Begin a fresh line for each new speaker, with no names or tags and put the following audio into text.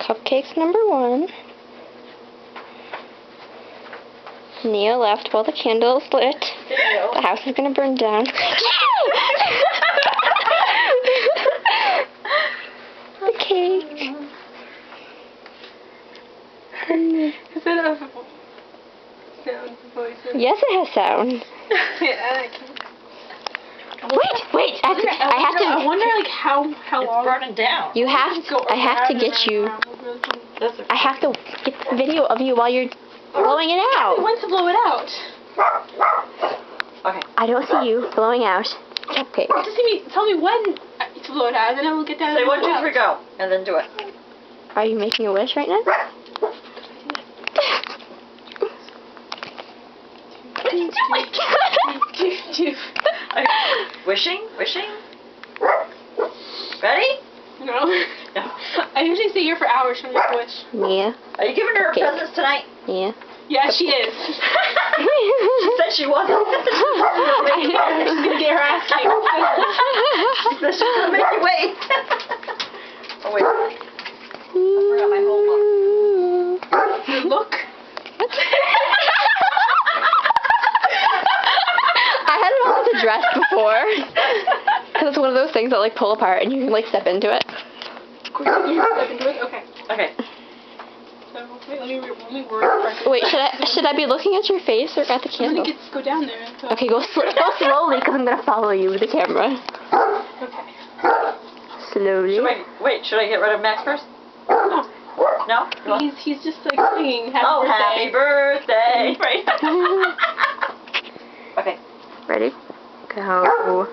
Cupcakes number 1. Nia left while the candle's lit.
Video.
The house is gonna burn down. The cake.
Is that a sound voice?
Yes, it has sound.
Yeah, I can't.
Wait! I have to.
I wonder like how
It's
long.
burning down.
You have. I have to get you.
That's
I have to get the video of you while you're blowing it out.
When to blow it out?
Okay.
I don't see you blowing out cupcake.
Just tell me when to blow it out, and then I will get down.
Say
and
1,
blow
2,
it
3, go, and then do it.
Are you making a wish right now?
Oh my god!
Okay. Wishing. Ready?
No.
No.
I usually stay here for hours trying to make a wish.
Nia.
Are you giving her
Okay.
presents tonight?
Nia.
Yeah, she is.
She said she wasn't.
She's gonna get her ass kicked.
She said she's gonna make you wait. Oh wait. I forgot my whole book.
Good look.
I had it on as a dress before. Because it's one of those things that like pull apart and you can like step into it.
Okay.
Okay.
So wait, let me word.
Wait, should I be looking at your face or at the
I'm
candle?
gonna go down there. So.
Okay, go slowly because I'm gonna follow you with the camera.
Okay.
Slowly.
Should I get rid of Max first?
No.
No? You want-
He's just like singing happy
Oh,
birthday.
happy birthday! Right. Okay.
Ready? Go.